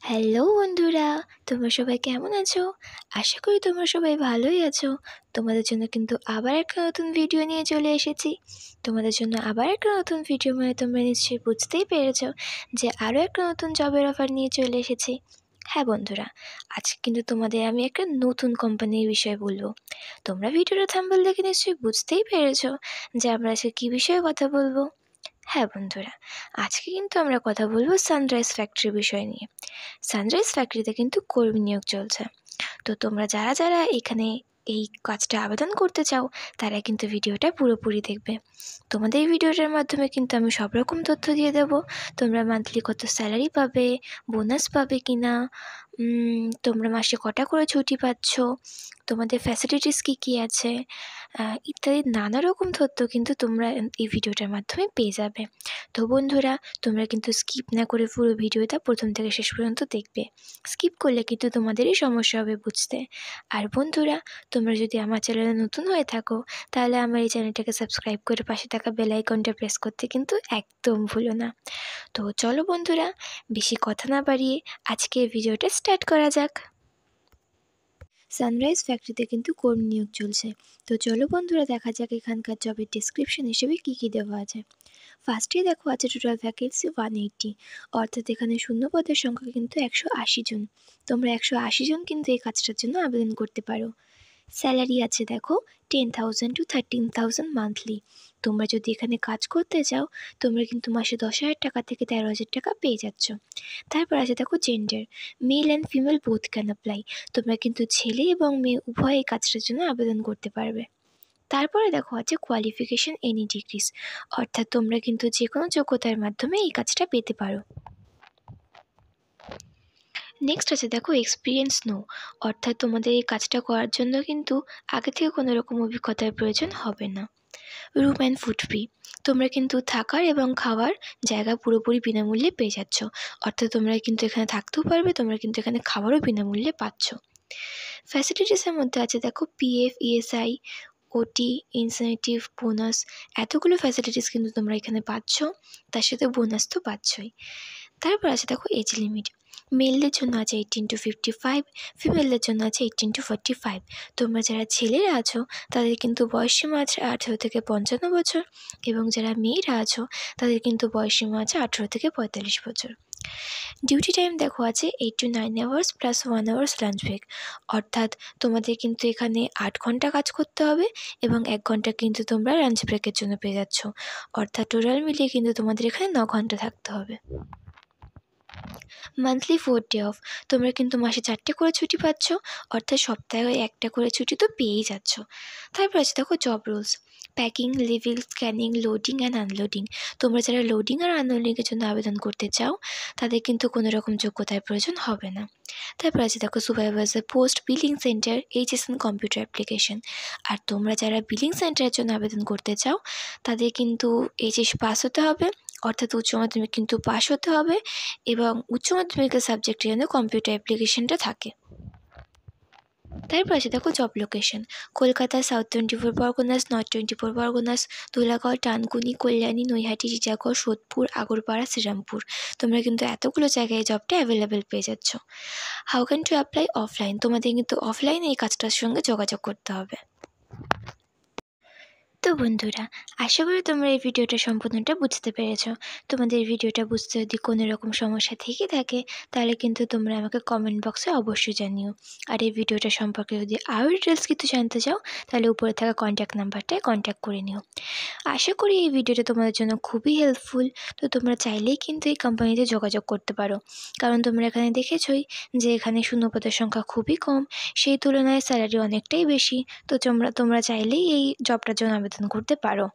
Hello বন্ধুরা, তোমরা সবাই কেমন আছো? আশা করি তোমরা সবাই ভালোই আছো। তোমাদের জন্য কিন্তু আবার একটা নতুন ভিডিও নিয়ে চলে এসেছি। তোমাদের জন্য আবার একটা নতুন ভিডিও মানে তোমরা নিশ্চয়ই বুঝতেই পেরেছো যে আরও একটা নতুন জবের অফার নিয়ে চলে এসেছি। হ্যাঁ বন্ধুরা, আজকে কিন্তু তোমাদের আমি একটা নতুন কোম্পানির বিষয়ে বলবো। তোমরা ভিডিওটা থাম্বনেল দেখে নিশ্চয়ই বুঝতেই পেরেছো যে আমরা আজকে কী বিষয়ে কথা বলবো। হ্যাঁ বন্ধুরা, আজকে কিন্তু আমরা কথা বলবো সানরাইজ ফ্যাক্টরির বিষয় নিয়ে। সানরাইজ ফ্যাক্টরিতে কিন্তু কর্মী নিয়োগ চলছে। তো তোমরা যারা যারা এখানে এই কাজটা আবেদন করতে চাও তারা কিন্তু ভিডিওটা পুরোপুরি দেখবে। তোমাদের এই ভিডিওটার মাধ্যমে কিন্তু আমি সব রকম তথ্য দিয়ে দেবো। তোমরা মান্থলি কত স্যালারি পাবে, বোনাস পাবে কি না, তোমরা মাসে কটা করে ছুটি পাচ্ছ, তোমাদের ফ্যাসিলিটিস কী কী আছে, ইত্যাদি নানা রকম তথ্য কিন্তু তোমরা এই ভিডিওটার মাধ্যমে পেয়ে যাবে। তো বন্ধুরা, তোমরা কিন্তু স্কিপ না করে পুরো ভিডিওটা প্রথম থেকে শেষ পর্যন্ত দেখবে। স্কিপ করলে কিন্তু তোমাদেরই সমস্যা হবে বুঝতে। আর বন্ধুরা, তোমরা যদি আমার চ্যানেলে নতুন হয়ে থাকো তাহলে আমার এই চ্যানেলটাকে সাবস্ক্রাইব করে পাশে থাকা বেল আইকনটা প্রেস করতে কিন্তু একদম ভুলো না। তো চলো বন্ধুরা, বেশি কথা না বাড়িয়ে আজকে ভিডিওটা স্টার্ট করা যাক। সানরাইজ ফ্যাক্টরিতে কিন্তু কর্মী নিয়োগ চলছে। তো চলো বন্ধুরা, দেখা যাক এখানকার জবের ডেসক্রিপশন হিসেবে কী কী দেওয়া আছে। ফার্স্টেই দেখো আছে টোটাল ভ্যাকেন্সি 180, অর্থাৎ এখানে শূন্য পদের সংখ্যা কিন্তু 180 জন। তোমরা 180 জন কিন্তু এই কাজটার জন্য আবেদন করতে পারো। স্যালারি আছে দেখো 10,000 to 13,000 মান্থলি। তোমরা যদি এখানে কাজ করতে চাও তোমরা কিন্তু মাসে 10,000 টাকা থেকে 13,000 টাকা পেয়ে যাচ্ছ। তারপর আছে দেখো gender, male and female both can apply. তোমরা কিন্তু ছেলে এবং মেয়ে উভয় এই কাজটার জন্য আবেদন করতে পারবে। তারপরে দেখো আছে কোয়ালিফিকেশন এনি ডিগ্রিস, অর্থাৎ তোমরা কিন্তু যে কোনো যোগ্যতার মাধ্যমে এই কাজটা পেতে পারো। নেক্সট আছে দেখো এক্সপিরিয়েন্স নো, অর্থাৎ তোমাদের এই কাজটা করার জন্য কিন্তু আগে থেকে কোনো রকম অভিজ্ঞতার প্রয়োজন হবে না। রুম অ্যান্ড ফুড ফ্রি, তোমরা কিন্তু থাকার এবং খাওয়ার জায়গা পুরোপুরি বিনামূল্যে পেয়ে যাচ্ছ। অর্থাৎ তোমরা কিন্তু এখানে থাকতেও পারবে, তোমরা কিন্তু এখানে খাবারও বিনামূল্যে পাচ্ছ। ফ্যাসিলিটিসের মধ্যে আছে দেখো পিএফ, ইএসআই, ওটি, ইনসেনটিভ, বোনাস, এতগুলো ফ্যাসিলিটিস কিন্তু তোমরা এখানে পাচ্ছ। তার সাথে বোনাস তো পাচ্ছই। তারপর আছে দেখো এজ লিমিট, মেলদের জন্য আছে 18 to 55, ফিমেলদের জন্য আছে 18 to 45। তোমরা যারা ছেলেরা আছো তাদের কিন্তু বয়সসীমা আছে 18 থেকে 55 বছর, এবং যারা মেয়েরা আছো তাদের কিন্তু বয়সসীমা আছে 18 থেকে 45 বছর। ডিউটি টাইম দেখো আছে 8 to 9 hours plus 1 hours lunch break, অর্থাৎ তোমাদের কিন্তু এখানে 8 ঘন্টা কাজ করতে হবে এবং 1 ঘন্টা কিন্তু তোমরা লাঞ্চ ব্রেকের জন্য পেয়ে যাচ্ছ। অর্থাৎ টোটাল মিলিয়ে কিন্তু তোমাদের এখানে 9 ঘন্টা থাকতে হবে। মান্থলি 4 ডে অফ, তোমরা কিন্তু মাসে 4টে করে ছুটি পাচ্ছ, অর্থাৎ সপ্তাহে একটা করে ছুটি তো পেয়েই যাচ্ছ। তারপর আছে দেখো job roles, packing, living, scanning, loading and unloading. তোমরা যারা লোডিং আর আনলোডিংয়ের জন্য আবেদন করতে চাও তাদের কিন্তু কোনো রকম যোগ্যতার প্রয়োজন হবে না। তারপর আছে দেখো supervisor post, billing centre, HSN computer application. আর তোমরা যারা বিলিং সেন্টারের জন্য আবেদন করতে চাও তাদের কিন্তু এইচএস পাস হতে হবে, অর্থাৎ উচ্চ মাধ্যমিক কিন্তু পাস হতে হবে, এবং উচ্চ মাধ্যমিকের সাবজেক্টের জন্য কম্পিউটার অ্যাপ্লিকেশনটা থাকে। তারপর আছে দেখো job location, Kolkata, south 24 Parganas, north 24 Parganas, Dhulagarh, Dankuni, Kalyani, Naihati, Titagarh, Sodepur, Agarpara, Shrirampur. তোমরা কিন্তু এতগুলো জায়গায় জবটা অ্যাভেলেবেল পেয়ে যাচ্ছ। How can to apply offline, তোমাদের কিন্তু অফলাইনে এই কাজটার সঙ্গে যোগাযোগ করতে হবে। তো বন্ধুরা, আশা করি তোমরা এই ভিডিওটা সম্পূর্ণটা বুঝতে পেরেছো। তোমাদের এই ভিডিওটা বুঝতে যদি কোনো রকম সমস্যা থেকে থাকে তাহলে কিন্তু তোমরা আমাকে কমেন্ট বক্সে অবশ্যই জানিও। আর এই ভিডিওটা সম্পর্কে যদি আরও ডিটেলস কিছু জানতে চাও তাহলে উপরে থাকা কন্ট্যাক্ট নাম্বারটায় কন্ট্যাক্ট করে নিও। আশা করি এই ভিডিওটা তোমাদের জন্য খুবই হেল্পফুল। তো তোমরা চাইলেই কিন্তু এই কোম্পানিতে যোগাযোগ করতে পারো, কারণ তোমরা এখানে দেখেছোই যে এখানে শূন্যপদের সংখ্যা খুবই কম, সেই তুলনায় স্যালারি অনেকটাই বেশি। তো তোমরা চাইলেই এই জবটার জন্য আবেদন করতে পারো।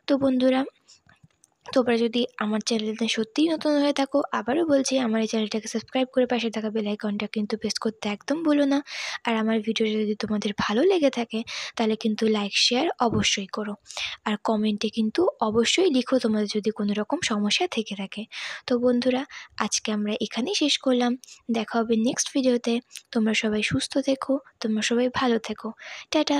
তো বন্ধুরা, তোমরা যদি আমার চ্যানেলটা সত্যিই নতুন হয়ে থাকো, আবারও বলছি আমার এই চ্যানেলটাকে সাবস্ক্রাইব করে পাশে থাকা বেল আইকনটা কিন্তু প্রেস করতে একদম ভুলো না। আর আমার ভিডিওটা যদি তোমাদের ভালো লেগে থাকে তাহলে কিন্তু লাইক শেয়ার অবশ্যই করো, আর কমেন্টে কিন্তু অবশ্যই লিখো তোমাদের যদি কোনো রকম সমস্যা থেকে থাকে। তো বন্ধুরা, আজকে আমরা এখানেই শেষ করলাম, দেখা হবে নেক্সট ভিডিওতে। তোমরা সবাই সুস্থ থেকো, তোমরা সবাই ভালো থেকো, টাটা।